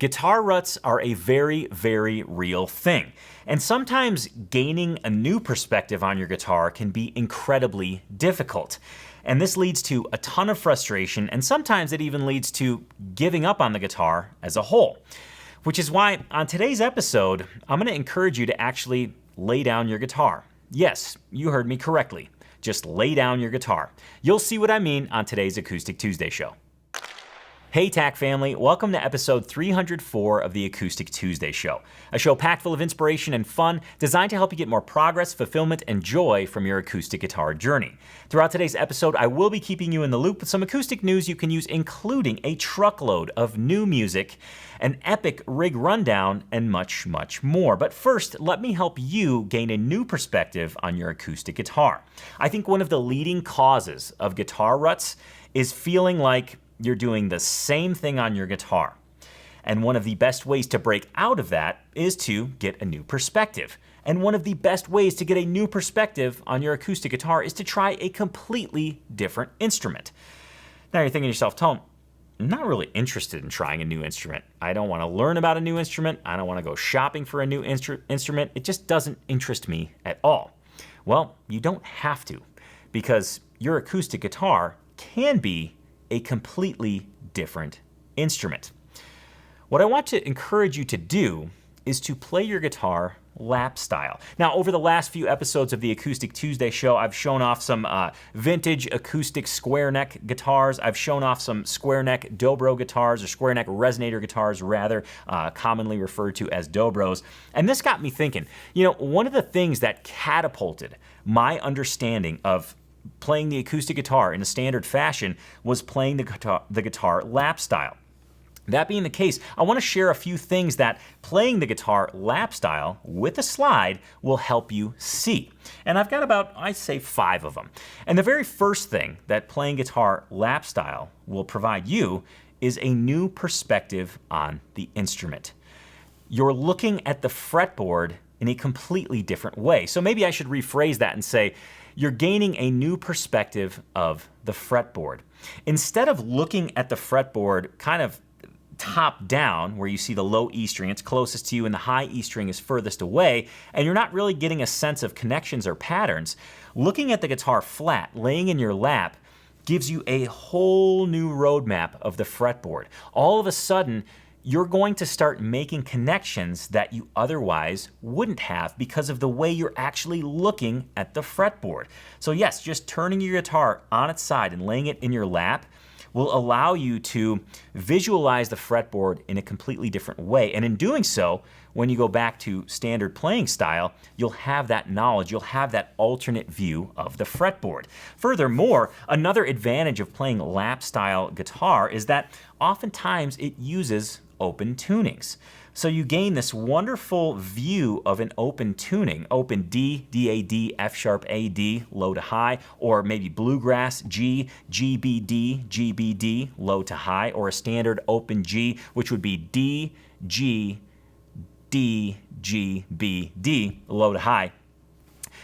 Guitar ruts are a very, very real thing. And sometimes gaining a new perspective on your guitar can be incredibly difficult. And this leads to a ton of frustration, and sometimes it even leads to giving up on the guitar as a whole. Which is why on today's episode, I'm going to encourage you to actually lay down your guitar. Yes, you heard me correctly. Just lay down your guitar. You'll see what I mean on today's Acoustic Tuesday show. Hey TAC family, welcome to episode 304 of the Acoustic Tuesday show, a show packed full of inspiration and fun designed to help you get more progress, fulfillment, and joy from your acoustic guitar journey. Throughout today's episode, I will be keeping you in the loop with some acoustic news you can use, including a truckload of new music, an epic rig rundown, and much, much more. But first, let me help you gain a new perspective on your acoustic guitar. I think one of the leading causes of guitar ruts is feeling like you're doing the same thing on your guitar. And one of the best ways to break out of that is to get a new perspective. And one of the best ways to get a new perspective on your acoustic guitar is to try a completely different instrument. Now you're thinking to yourself, Tom, I'm not really interested in trying a new instrument. I don't want to learn about a new instrument. I don't want to go shopping for a new instrument. It just doesn't interest me at all. Well, you don't have to, because your acoustic guitar can be a completely different instrument. What I want to encourage you to do is to play your guitar lap style. Now, over the last few episodes of the Acoustic Tuesday show, I've shown off some vintage acoustic square neck guitars. I've shown off some square neck dobro guitars, or square neck resonator guitars rather, commonly referred to as dobros. And this got me thinking, one of the things that catapulted my understanding of playing the acoustic guitar in a standard fashion was playing the guitar lap style. That being the case, I want to share a few things that playing the guitar lap style with a slide will help you see. And I've got about, I'd say, 5 of them. And the very first thing that playing guitar lap style will provide you is a new perspective on the instrument. You're looking at the fretboard in a completely different way. So maybe I should rephrase that and say, you're gaining a new perspective of the fretboard. Instead of looking at the fretboard kind of top down, where you see the low E string, it's closest to you, and the high E string is furthest away, and you're not really getting a sense of connections or patterns, looking at the guitar flat, laying in your lap, gives you a whole new roadmap of the fretboard. All of a sudden, you're going to start making connections that you otherwise wouldn't have because of the way you're actually looking at the fretboard. So yes, just turning your guitar on its side and laying it in your lap will allow you to visualize the fretboard in a completely different way. And in doing so, when you go back to standard playing style, you'll have that knowledge, you'll have that alternate view of the fretboard. Furthermore, another advantage of playing lap style guitar is that oftentimes it uses open tunings. So you gain this wonderful view of an open tuning, open D, D-A-D, F-sharp, A-D, low to high, or maybe bluegrass, G, G-B-D, G-B-D, low to high, or a standard open G, which would be D, G, D, G, B, D, low to high.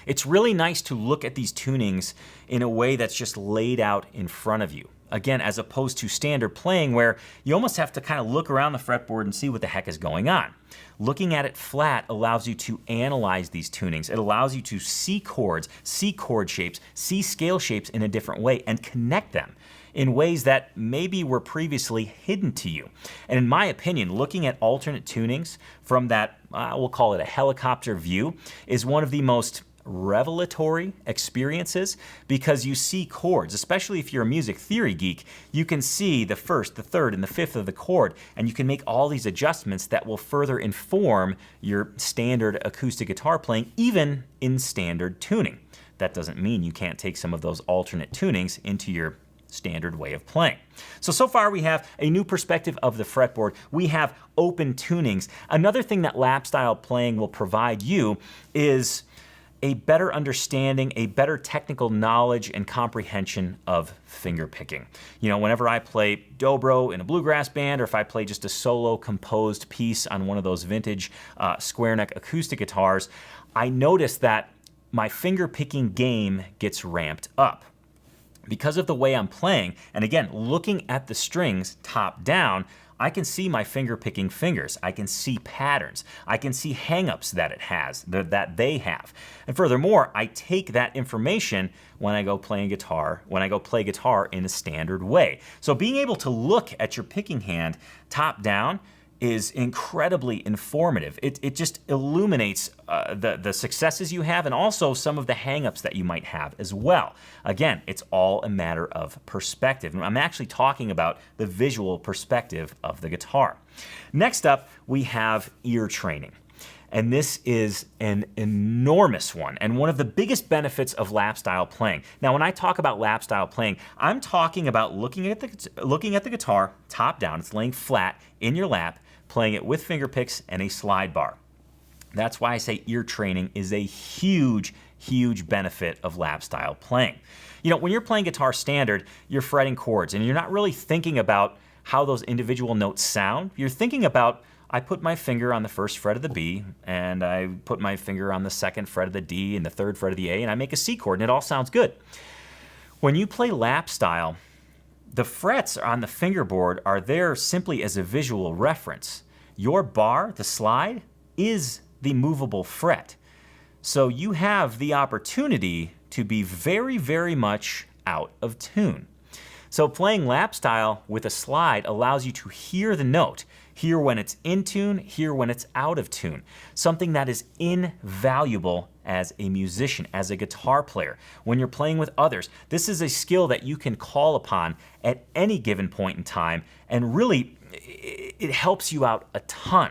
It's really nice to look at these tunings in a way that's just laid out in front of you. Again, as opposed to standard playing where you almost have to kind of look around the fretboard and see what the heck is going on. Looking at it flat allows you to analyze these tunings. It allows you to see chords, see chord shapes, see scale shapes in a different way and connect them in ways that maybe were previously hidden to you. And in my opinion, looking at alternate tunings from that, we'll call it a helicopter view, is one of the most revelatory experiences because you see chords, especially if you're a music theory geek, you can see the first, the third, and the fifth of the chord, and you can make all these adjustments that will further inform your standard acoustic guitar playing, even in standard tuning. That doesn't mean you can't take some of those alternate tunings into your standard way of playing. So far we have a new perspective of the fretboard. We have open tunings. Another thing that lap style playing will provide you is a better understanding, a better technical knowledge and comprehension of finger picking. Whenever I play dobro in a bluegrass band, or if I play just a solo composed piece on one of those vintage square neck acoustic guitars, I notice that my finger picking game gets ramped up. Because of the way I'm playing, and again, looking at the strings top down, I can see my finger picking fingers. I can see patterns. I can see hangups that it has, that they have. And furthermore, I take that information when I go play guitar in a standard way. So being able to look at your picking hand top down is incredibly informative. It just illuminates the successes you have and also some of the hangups that you might have as well. Again, it's all a matter of perspective. And I'm actually talking about the visual perspective of the guitar. Next up, we have ear training. And this is an enormous one and one of the biggest benefits of lap style playing. Now, when I talk about lap style playing, I'm talking about looking at the guitar top down. It's laying flat in your lap, playing it with finger picks and a slide bar. That's why I say ear training is a huge, huge benefit of lap style playing. You know, when you're playing guitar standard, you're fretting chords and you're not really thinking about how those individual notes sound. You're thinking about, I put my finger on the first fret of the B, and I put my finger on the second fret of the D and the third fret of the A, and I make a C chord, and it all sounds good. When you play lap style, the frets on the fingerboard are there simply as a visual reference. Your bar, the slide, is the movable fret. So you have the opportunity to be very, very much out of tune. So playing lap style with a slide allows you to hear the note, hear when it's in tune, hear when it's out of tune. Something that is invaluable as a musician, as a guitar player. When you're playing with others, this is a skill that you can call upon at any given point in time, and really, it helps you out a ton.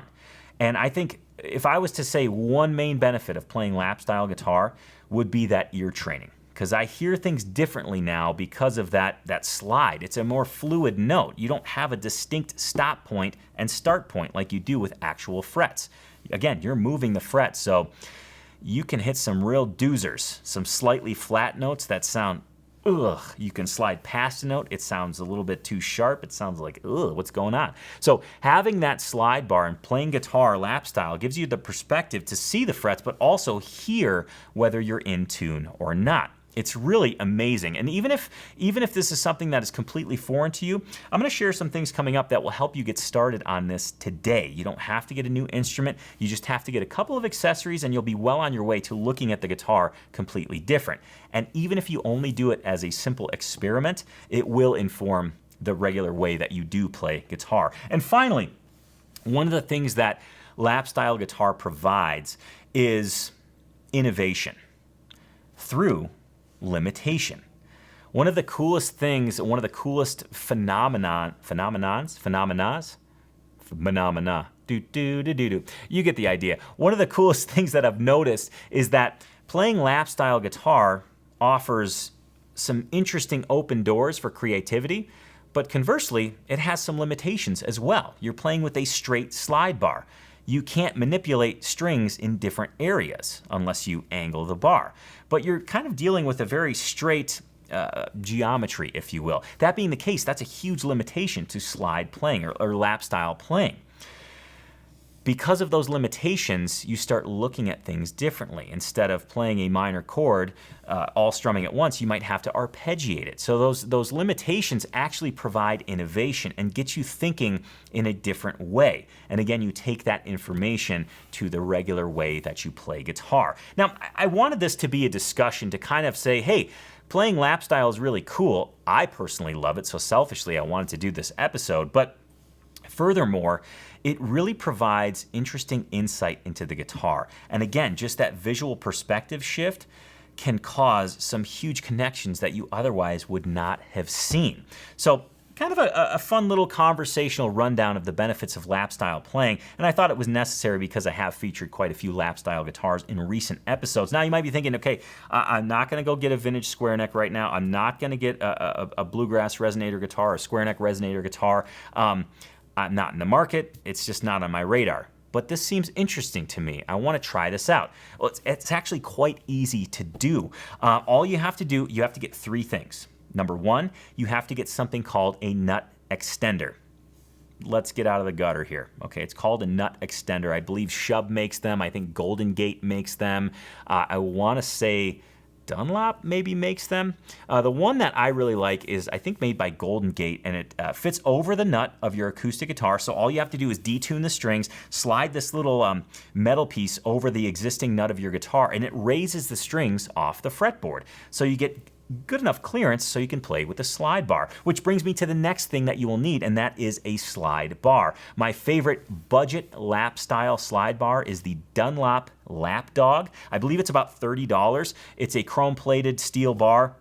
And I think if I was to say one main benefit of playing lap style guitar would be that ear training. Because I hear things differently now because of that slide. It's a more fluid note. You don't have a distinct stop point and start point like you do with actual frets. Again, you're moving the frets, so you can hit some real doozers, some slightly flat notes that sound, ugh. You can slide past a note. It sounds a little bit too sharp. It sounds like, ugh, what's going on? So having that slide bar and playing guitar lap style gives you the perspective to see the frets, but also hear whether you're in tune or not. It's really amazing. And even if this is something that is completely foreign to you, I'm going to share some things coming up that will help you get started on this today. You don't have to get a new instrument. You just have to get a couple of accessories and you'll be well on your way to looking at the guitar completely different. And even if you only do it as a simple experiment, it will inform the regular way that you do play guitar. And finally, one of the things that lap style guitar provides is innovation through limitation. One of the coolest things, one of the coolest phenomena. You get the idea. One of the coolest things that I've noticed is that playing lap style guitar offers some interesting open doors for creativity, but conversely, it has some limitations as well. You're playing with a straight slide bar. You can't manipulate strings in different areas unless you angle the bar. But you're kind of dealing with a very straight geometry, if you will. That being the case, that's a huge limitation to slide playing or lap style playing. Because of those limitations, you start looking at things differently. Instead of playing a minor chord, all strumming at once, you might have to arpeggiate it. So those limitations actually provide innovation and get you thinking in a different way. And again, you take that information to the regular way that you play guitar. Now, I wanted this to be a discussion to kind of say, hey, playing lap style is really cool. I personally love it, so selfishly I wanted to do this episode. But furthermore, it really provides interesting insight into the guitar. And again, just that visual perspective shift can cause some huge connections that you otherwise would not have seen. So kind of a fun little conversational rundown of the benefits of lap style playing, and I thought it was necessary because I have featured quite a few lap style guitars in recent episodes. Now you might be thinking, okay, I'm not going to go get a vintage square neck right now. I'm not going to get a bluegrass resonator guitar, a square neck resonator guitar. I'm not in the market. It's just not on my radar. But this seems interesting to me. I want to try this out. Well, it's actually quite easy to do. All you have to do, you have to get three things. Number one, you have to get something called a nut extender. Let's get out of the gutter here. Okay, it's called a nut extender. I believe Shub makes them. I think Golden Gate makes them. I want to say Dunlop maybe makes them. The one that I really like is, I think, made by Golden Gate, and it fits over the nut of your acoustic guitar. So all you have to do is detune the strings, slide this little metal piece over the existing nut of your guitar, and it raises the strings off the fretboard. So you get good enough clearance so you can play with the slide bar. Which brings me to the next thing that you will need, and that is a slide bar. My favorite budget lap style slide bar is the Dunlop Lapdog. I believe it's about $30. It's a chrome plated steel bar.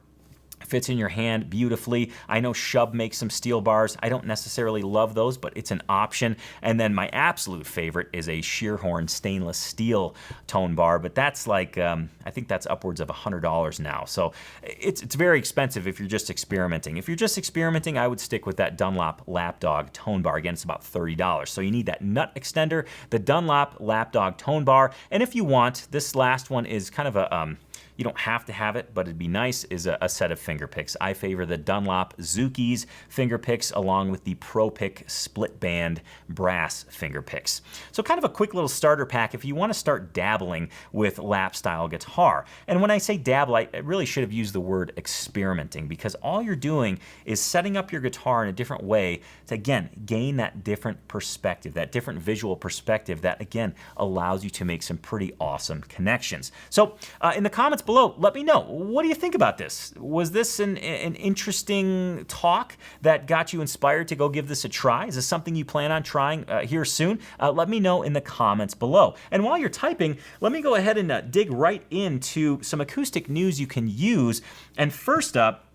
Fits in your hand beautifully. I know Shub makes some steel bars. I don't necessarily love those, but it's an option. And then my absolute favorite is a Shearhorn stainless steel tone bar, but that's like, I think that's upwards of $100 now. So it's very expensive if you're just experimenting. If you're just experimenting, I would stick with that Dunlop Lapdog tone bar. Again, it's about $30. So you need that nut extender, the Dunlop Lapdog tone bar, and if you want, this last one is kind of a, you don't have to have it, but it'd be nice, is a set of finger picks. I favor the Dunlop Zuki's finger picks along with the Pro Pick split band brass finger picks. So kind of a quick little starter pack if you want to start dabbling with lap style guitar. And when I say dabble, I really should have used the word experimenting, because all you're doing is setting up your guitar in a different way to, again, gain that different perspective, that different visual perspective that, again, allows you to make some pretty awesome connections. So in the comments below, let me know, what do you think about this? Was this an interesting talk that got you inspired to go give this a try? Is this something you plan on trying here soon? Let me know in the comments below. And while you're typing, let me go ahead and dig right into some acoustic news you can use. And first up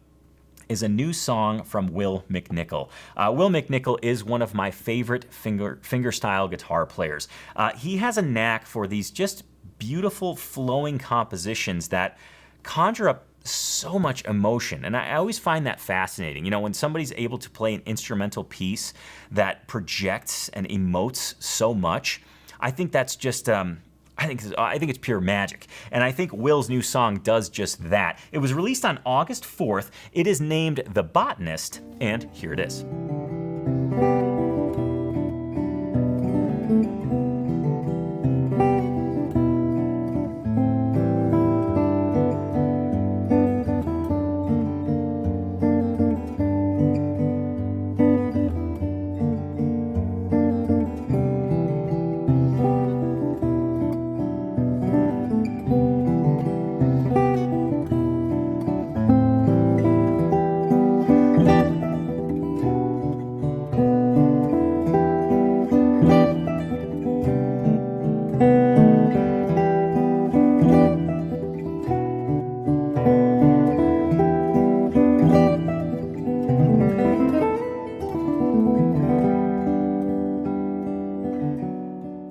is a new song from Will McNichol. Will McNichol is one of my favorite fingerstyle guitar players. He has a knack for these just beautiful flowing compositions that conjure up so much emotion, and I always find that fascinating. You know, when somebody's able to play an instrumental piece that projects and emotes so much, I think that's just I think it's pure magic. And I think Will's new song does just that. It was released on August 4th. It is named The Botanist, and here it is.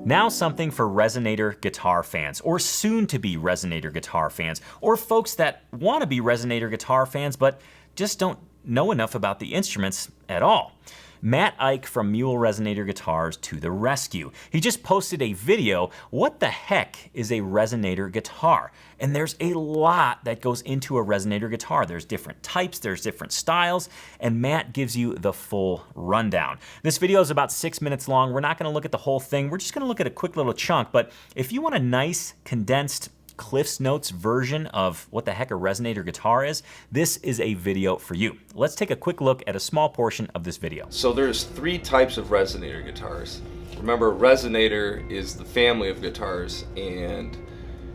Now something for Resonator guitar fans, or soon-to-be Resonator guitar fans, or folks that want to be Resonator guitar fans but just don't know enough about the instruments at all. Matt Ike from Mule Resonator Guitars to the rescue. He just posted a video, what the heck is a resonator guitar? And there's a lot that goes into a resonator guitar. There's different types, there's different styles, and Matt gives you the full rundown. This video is about 6 minutes long. We're not gonna look at the whole thing. We're just gonna look at a quick little chunk, but if you want a nice, condensed, Cliff's Notes version of what the heck a resonator guitar is, this is a video for you. Let's take a quick look at a small portion of this video. So there's 3 types of resonator guitars. Remember, resonator is the family of guitars, and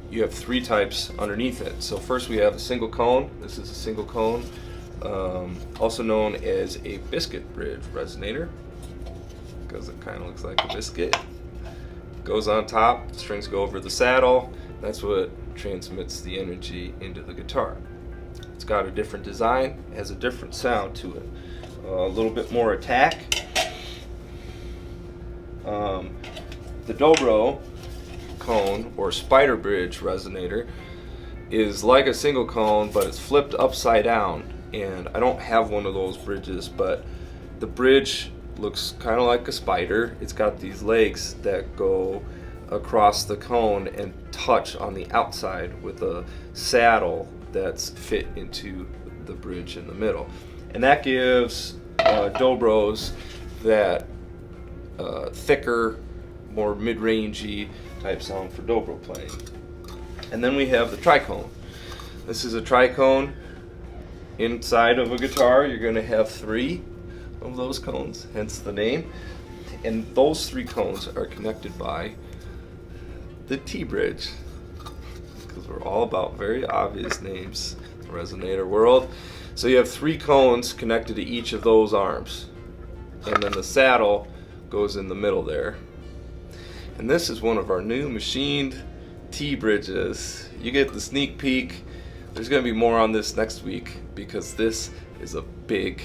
you have 3 types underneath it. So first we have a single cone. This is a single cone, also known as a biscuit bridge resonator, because it kind of looks like a biscuit. Goes on top, strings go over the saddle. That's what transmits the energy into the guitar. It's got a different design, has a different sound to it. A little bit more attack. The dobro cone, or spider bridge resonator, is like a single cone, but it's flipped upside down. And I don't have one of those bridges, but the bridge looks kind of like a spider. It's got these legs that go across the cone and touch on the outside with a saddle that's fit into the bridge in the middle. And that gives dobros that thicker, more mid-rangey type sound for dobro playing. And then we have the tricone. This is a tricone. Inside of a guitar, you're going to have 3 of those cones, hence the name. And those 3 cones are connected by the T-bridge, because we're all about very obvious names in the resonator world. So you have 3 cones connected to each of those arms, and then the saddle goes in the middle there. And this is one of our new machined T-bridges. You get the sneak peek. There's going to be more on this next week because this is a big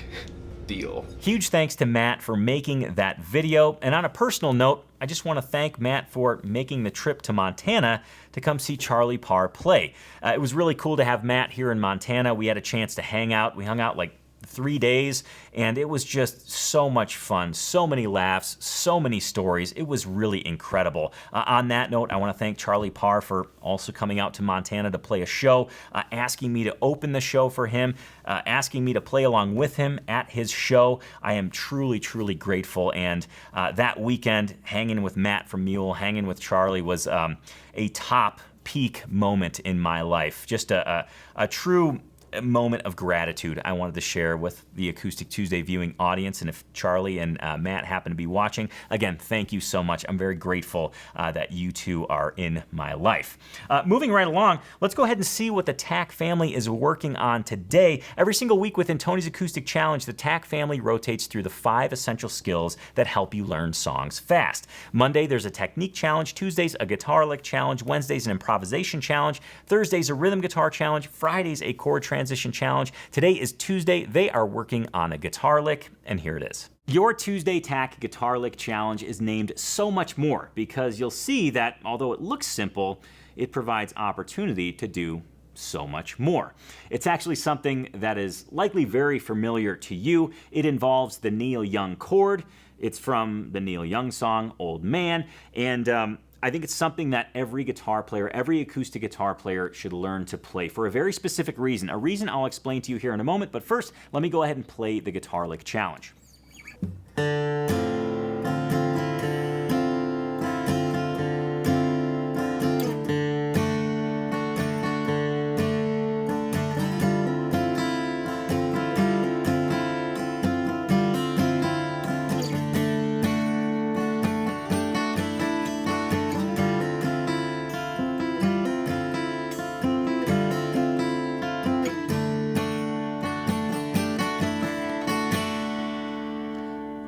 deal. Huge thanks to Matt for making that video. And on a personal note, I just want to thank Matt for making the trip to Montana to come see Charlie Parr play. It was really cool to have Matt here in Montana. We had a chance to hang out. We hung out like 3 days, and it was just so much fun, so many laughs, so many stories. It was really incredible. On that note, I want to thank Charlie Parr for also coming out to Montana to play a show, asking me to open the show for him, asking me to play along with him at his show. I am truly, truly grateful, and that weekend, hanging with Matt from Mule, hanging with Charlie was a top peak moment in my life. Just a true moment of gratitude I wanted to share with the Acoustic Tuesday viewing audience. And if Charlie and Matt happen to be watching, again, thank you so much. I'm very grateful that you two are in my life. Moving right along, let's go ahead and see what the TAC family is working on today. Every single week within Tony's Acoustic Challenge, the TAC family rotates through the 5 essential skills that help you learn songs fast. Monday, there's a technique challenge. Tuesdays, a guitar lick challenge. Wednesdays, an improvisation challenge. Thursdays, a rhythm guitar challenge. Fridays, a chord transition challenge. Today is Tuesday. They are working on a guitar lick, and here it is. Your Tuesday TAC Guitar Lick Challenge is named so much more because you'll see that although it looks simple, it provides opportunity to do so much more. It's actually something that is likely very familiar to you. It involves the Neil Young chord. It's from the Neil Young song, Old Man, and I think it's something that every guitar player, every acoustic guitar player should learn to play for a very specific reason, a reason I'll explain to you here in a moment, but first, let me go ahead and play the Guitar Lick Challenge.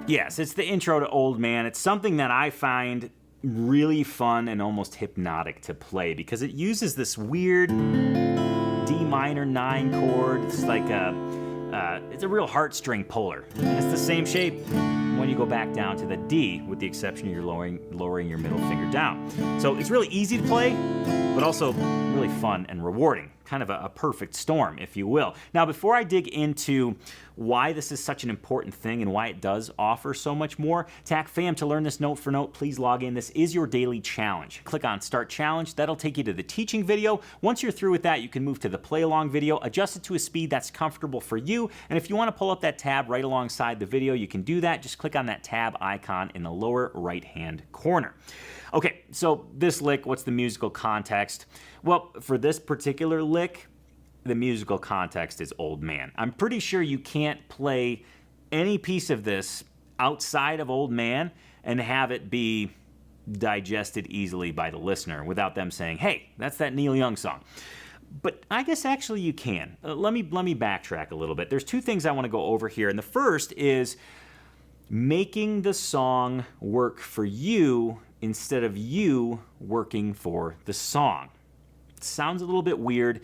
Yes, it's the intro to Old Man. It's something that I find really fun and almost hypnotic to play because it uses this weird D minor 9 chord. It's like it's a real heartstring puller. And it's the same shape when you go back down to the D, with the exception of your lowering your middle finger down. So it's really easy to play, but also really fun and rewarding. Kind of a perfect storm, if you will. Now, before I dig into why this is such an important thing and why it does offer so much more, TAC fam, to learn this note for note, please log in. This is your daily challenge. Click on Start Challenge. That'll take you to the teaching video. Once you're through with that, you can move to the play along video, adjust it to a speed that's comfortable for you. And if you want to pull up that tab right alongside the video, you can do that. Just click on that tab icon in the lower right-hand corner. Okay, so this lick, what's the musical context? Well, for this particular lick, the musical context is Old Man. I'm pretty sure you can't play any piece of this outside of Old Man and have it be digested easily by the listener without them saying, hey, that's that Neil Young song. But I guess actually you can. Let me backtrack a little bit. There's 2 things I want to go over here. And the first is making the song work for you instead of you working for the song. It sounds a little bit weird,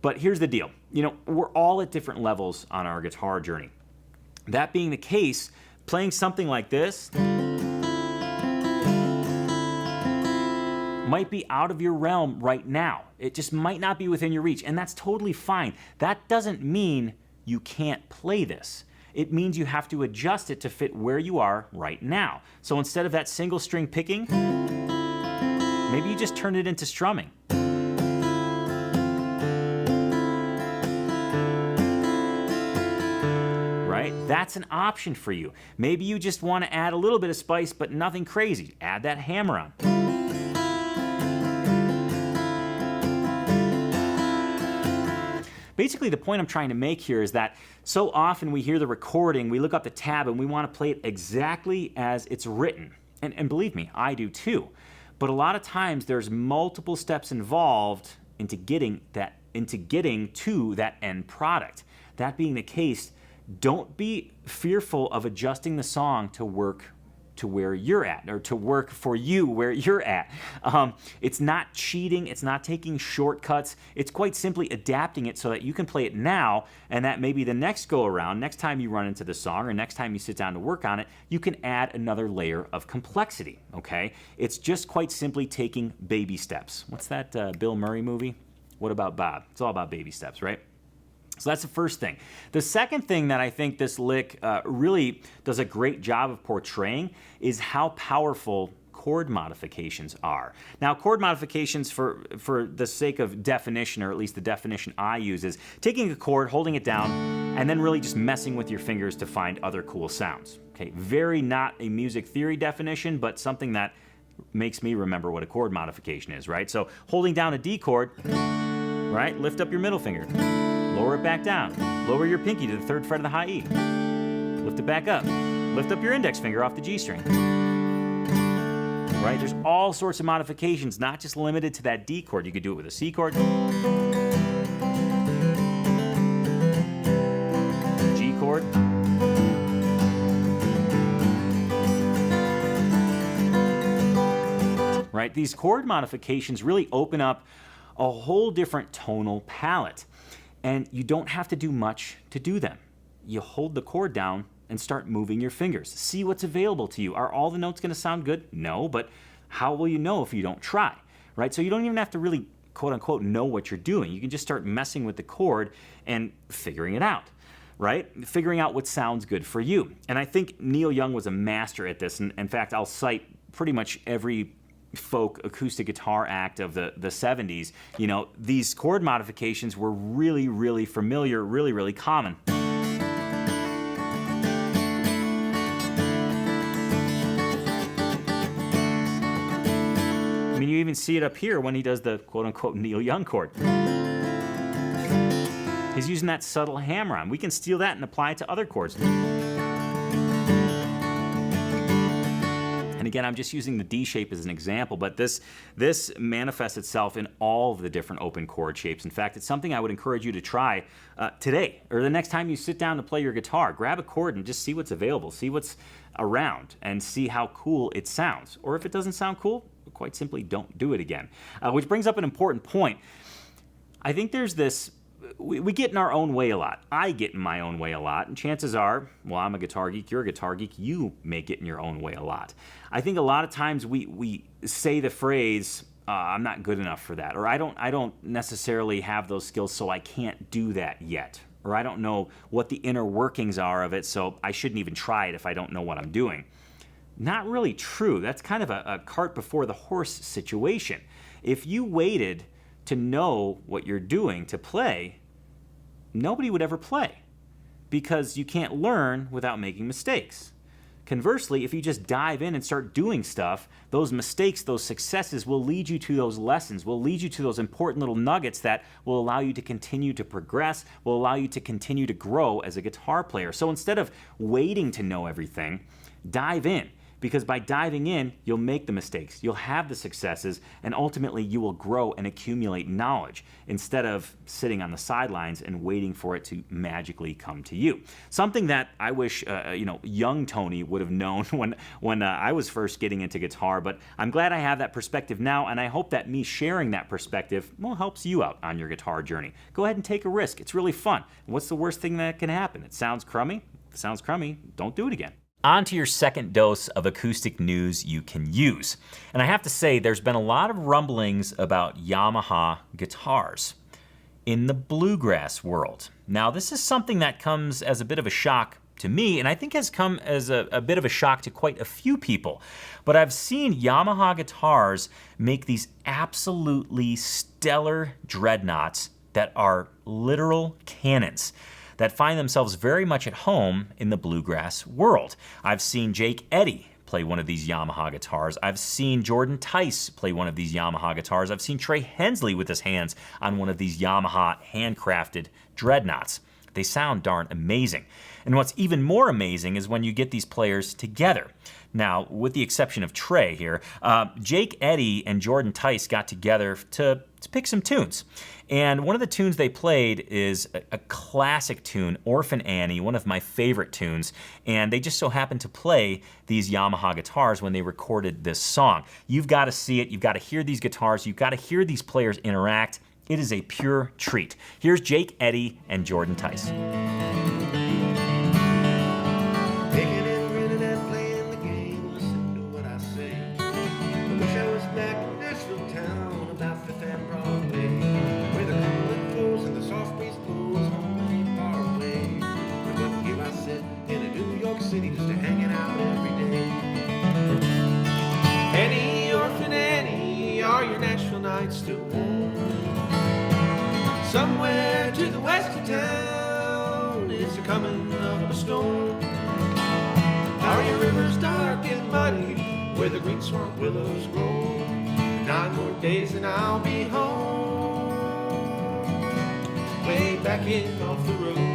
but here's the deal. You know, we're all at different levels on our guitar journey. That being the case, playing something like this might be out of your realm right now. It just might not be within your reach, and that's totally fine. That doesn't mean you can't play this. It means you have to adjust it to fit where you are right now. So instead of that single string picking, maybe you just turn it into strumming. Right? That's an option for you. Maybe you just want to add a little bit of spice, but nothing crazy. Add that hammer on. basically the point I'm trying to make here is that so often we hear the recording, we look up the tab, and we want to play it exactly as it's written. And believe me, I do too. But a lot of times there's multiple steps involved into getting to that end product. That being the case, don't be fearful of adjusting the song to work to where you're at, or to work for you where you're at. It's not cheating, it's not taking shortcuts, it's quite simply adapting it so that you can play it now, and that maybe the next go around, next time you run into the song, or next time you sit down to work on it, you can add another layer of complexity, okay? It's just quite simply taking baby steps. What's that Bill Murray movie? What About Bob? It's all about baby steps, right? So that's the first thing. The second thing that I think this lick really does a great job of portraying is how powerful chord modifications are. Now, chord modifications, for the sake of definition, or at least the definition I use, is taking a chord, holding it down, and then really just messing with your fingers to find other cool sounds. Okay, very not a music theory definition, but something that makes me remember what a chord modification is, right? So holding down a D chord, right? Lift up your middle finger. Lower it back down. Lower your pinky to the 3rd fret of the high E. Lift it back up. Lift up your index finger off the G string. Right? There's all sorts of modifications, not just limited to that D chord. You could do it with a C chord, G chord, right? These chord modifications really open up a whole different tonal palette. And you don't have to do much to do them. You hold the chord down and start moving your fingers. See what's available to you. Are all the notes going to sound good? No, but how will you know if you don't try, right? So you don't even have to really, quote unquote, know what you're doing. You can just start messing with the chord and figuring it out, right? Figuring out what sounds good for you. And I think Neil Young was a master at this. And in fact, I'll cite pretty much every folk acoustic guitar act of the 70s. You know, these chord modifications were really, really familiar, really, really common. I mean, you even see it up here when he does the quote-unquote Neil Young chord. He's using that subtle hammer-on. We can steal that and apply it to other chords. And again, I'm just using the D shape as an example, but this manifests itself in all of the different open chord shapes. In fact, it's something I would encourage you to try today, or the next time you sit down to play your guitar. Grab a chord and just see what's available, see what's around, and see how cool it sounds. Or if it doesn't sound cool, quite simply don't do it again. Which brings up an important point. I think there's this, we get in our own way a lot. I get in my own way a lot, and chances are, well, I'm a guitar geek, you're a guitar geek, you may get in your own way a lot. I think a lot of times we say the phrase, I'm not good enough for that, or I don't necessarily have those skills, so I can't do that yet, or I don't know what the inner workings are of it, so I shouldn't even try it if I don't know what I'm doing. Not really true. That's kind of a cart before the horse situation. If you waited to know what you're doing to play, nobody would ever play, because you can't learn without making mistakes. Conversely, if you just dive in and start doing stuff, those mistakes, those successes will lead you to those lessons, will lead you to those important little nuggets that will allow you to continue to progress, will allow you to continue to grow as a guitar player. So instead of waiting to know everything, dive in. Because by diving in, you'll make the mistakes, you'll have the successes, and ultimately you will grow and accumulate knowledge instead of sitting on the sidelines and waiting for it to magically come to you. Something that I wish young Tony would have known when I was first getting into guitar, but I'm glad I have that perspective now, and I hope that me sharing that perspective helps you out on your guitar journey. Go ahead and take a risk. It's really fun. What's the worst thing that can happen? It sounds crummy. If it sounds crummy, don't do it again. On to your second dose of acoustic news you can use. And I have to say, there's been a lot of rumblings about Yamaha guitars in the bluegrass world. Now, this is something that comes as a bit of a shock to me, and I think has come as a bit of a shock to quite a few people. But I've seen Yamaha guitars make these absolutely stellar dreadnoughts that are literal cannons, that find themselves very much at home in the bluegrass world. I've seen Jake Eddy play one of these Yamaha guitars. I've seen Jordan Tice play one of these Yamaha guitars. I've seen Trey Hensley with his hands on one of these Yamaha handcrafted dreadnoughts. They sound darn amazing. And what's even more amazing is when you get these players together. Now, with the exception of Trey here, Jake Eddy and Jordan Tice got together to pick some tunes. And one of the tunes they played is a classic tune, Orphan Annie, one of my favorite tunes. And they just so happened to play these Yamaha guitars when they recorded this song. You've got to see it. You've got to hear these guitars. You've got to hear these players interact. It is a pure treat. Here's Jake Eddy and Jordan Tice. Still warm. Somewhere to the west of town is the coming of a storm. Are your rivers dark and muddy where the green swamp willows grow? 9 more days and I'll be home, way back in off the road.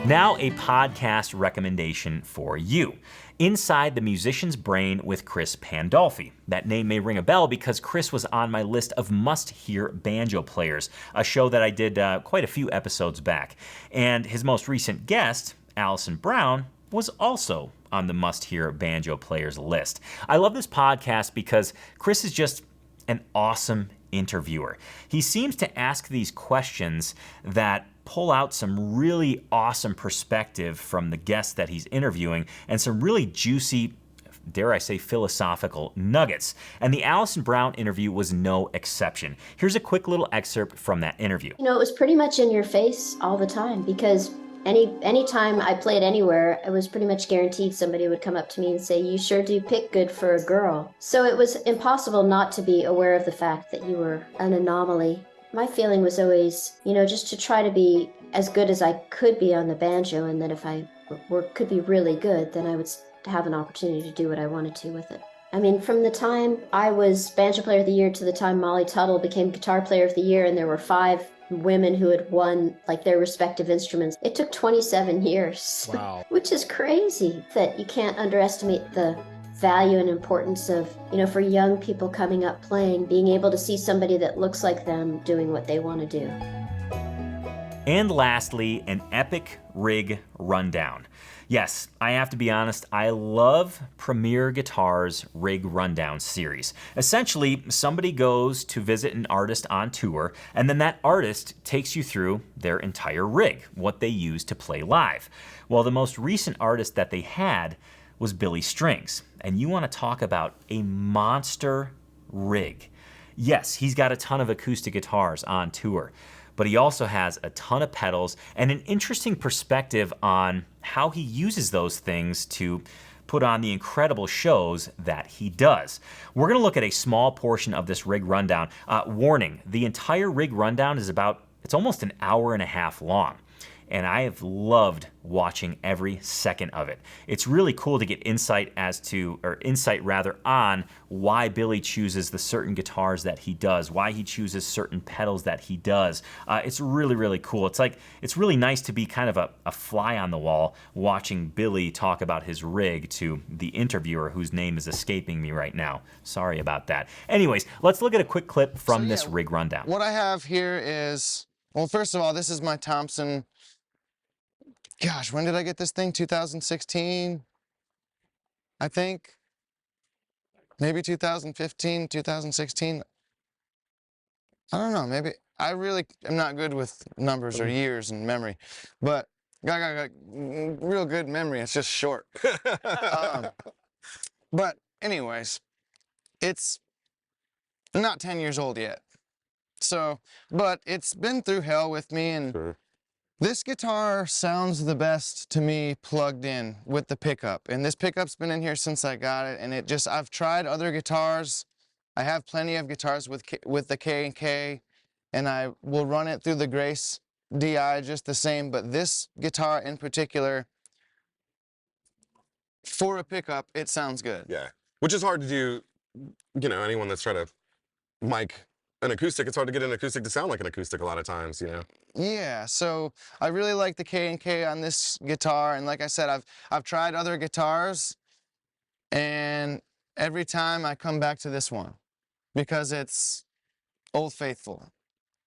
Now, a podcast recommendation for you. Inside the Musician's Brain with Chris Pandolfi. That name may ring a bell because Chris was on my list of must-hear banjo players, a show that I did quite a few episodes back. And his most recent guest, Allison Brown, was also on the must-hear banjo players list. I love this podcast because Chris is just an awesome interviewer. He seems to ask these questions that pull out some really awesome perspective from the guests that he's interviewing and some really juicy, dare I say, philosophical nuggets. And the Allison Brown interview was no exception. Here's a quick little excerpt from that interview. You know, it was pretty much in your face all the time because any time I played anywhere, it was pretty much guaranteed somebody would come up to me and say, "You sure do pick good for a girl." So it was impossible not to be aware of the fact that you were an anomaly. My feeling was always, you know, just to try to be as good as I could be on the banjo, and then if I could be really good, then I would have an opportunity to do what I wanted to with it. I mean, from the time I was Banjo Player of the Year to the time Molly Tuttle became Guitar Player of the Year, and there were 5 women who had won like their respective instruments, it took 27 years. Wow. Which is crazy. That you can't underestimate the value and importance of, you know, for young people coming up playing, being able to see somebody that looks like them doing what they want to do. And lastly, an epic rig rundown. Yes, I have to be honest, I love Premier Guitar's Rig Rundown series. Essentially, somebody goes to visit an artist on tour, and then that artist takes you through their entire rig, what they use to play live. Well, the most recent artist that they had was Billy Strings, and you want to talk about a monster rig. Yes, he's got a ton of acoustic guitars on tour, but he also has a ton of pedals and an interesting perspective on how he uses those things to put on the incredible shows that he does. We're gonna look at a small portion of this rig rundown. Warning, the entire rig rundown is it's almost an hour and a half long. And I have loved watching every second of it. It's really cool to get insight on why Billy chooses the certain guitars that he does, why he chooses certain pedals that he does. It's really, really cool. It's really nice to be kind of a fly on the wall watching Billy talk about his rig to the interviewer whose name is escaping me right now. Sorry about that. Anyways, let's look at a quick clip from this rig rundown. What I have here is, well, first of all, this is my Thompson. Gosh, when did I get this thing? 2016, I think. Maybe 2015, 2016. I don't know, maybe. I really am not good with numbers or years and memory, but got real good memory. It's just short. But anyways, it's not 10 years old yet. So, but it's been through hell with me, and This guitar sounds the best to me plugged in with the pickup. And this pickup's been in here since I got it, and I've tried other guitars. I have plenty of guitars with the K&K, and I will run it through the Grace DI just the same, but this guitar in particular, for a pickup, it sounds good. Yeah, which is hard to do, you know, anyone that's trying to mic an acoustic, it's hard to get an acoustic to sound like an acoustic a lot of times, you know? Yeah, so I really like the K&K on this guitar, and like I said, I've tried other guitars, and every time I come back to this one because it's Old Faithful.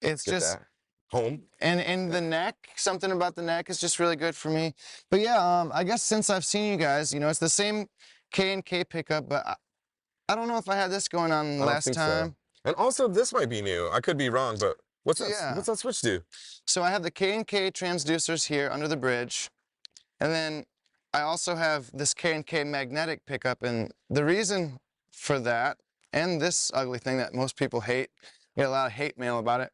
It's Get just that. Home. and the neck, something about the neck is just really good for me. But yeah, I guess since I've seen you guys, you know, it's the same K&K pickup, but I don't know if I had this going on I don't last think so. time. And also, this might be new. I could be wrong, but what's that, Yeah. what's that switch do? So I have the K&K transducers here under the bridge, and then I also have this K&K magnetic pickup, and the reason for that, and this ugly thing that most people hate, get a lot of hate mail about it.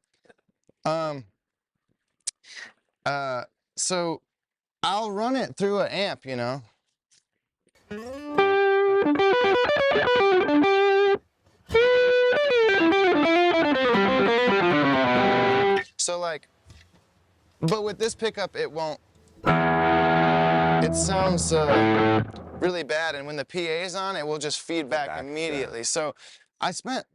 So I'll run it through an amp, you know. So like, but with this pickup, it won't. It sounds really bad, and when the PA is on, it will just feed back immediately. Yeah. So I spent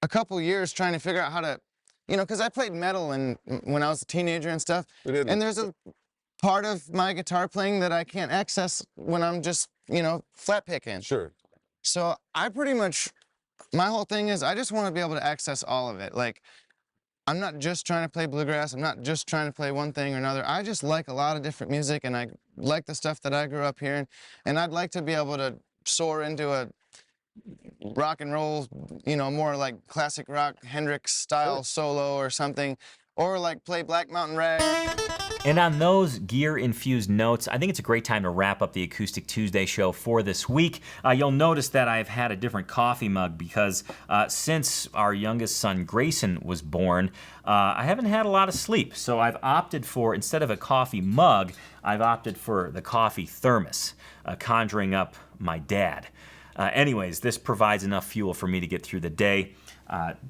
a couple years trying to figure out how to, you know, because I played metal when I was a teenager and stuff, and there's a part of my guitar playing that I can't access when I'm just, you know, flat picking. Sure. So I pretty much, my whole thing is I just want to be able to access all of it. Like, I'm not just trying to play bluegrass. I'm not just trying to play one thing or another. I just like a lot of different music, and I like the stuff that I grew up hearing. And I'd like to be able to soar into a rock and roll, you know, more like classic rock, Hendrix style solo or something, or like play Black Mountain Rag. And on those gear-infused notes, I think it's a great time to wrap up the Acoustic Tuesday show for this week. You'll notice that I've had a different coffee mug because since our youngest son Grayson was born, I haven't had a lot of sleep. So I've opted for, instead of a coffee mug, I've opted for the coffee thermos, conjuring up my dad. Anyways, this provides enough fuel for me to get through the day.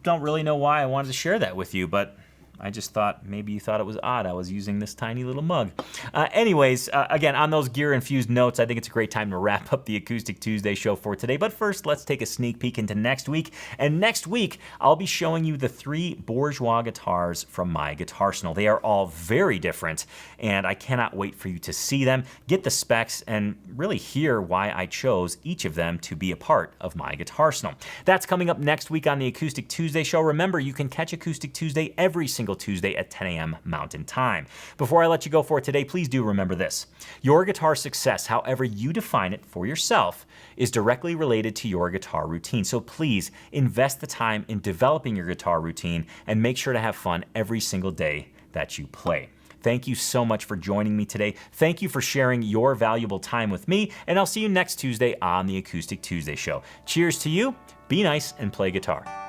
Don't really know why I wanted to share that with you, but I just thought maybe you thought it was odd I was using this tiny little mug. Anyways, again, on those gear-infused notes, I think it's a great time to wrap up the Acoustic Tuesday show for today. But first, let's take a sneak peek into next week. And next week, I'll be showing you the 3 bourgeois guitars from my Guitarsenal. They are all very different, and I cannot wait for you to see them, get the specs, and really hear why I chose each of them to be a part of my Guitarsenal. That's coming up next week on the Acoustic Tuesday show. Remember, you can catch Acoustic Tuesday every single Tuesday at 10 a.m. Mountain Time. Before I let you go for today, please do remember this. Your guitar success, however you define it for yourself, is directly related to your guitar routine. So please invest the time in developing your guitar routine and make sure to have fun every single day that you play. Thank you so much for joining me today. Thank you for sharing your valuable time with me, and I'll see you next Tuesday on the Acoustic Tuesday show. Cheers to you, be nice, and play guitar.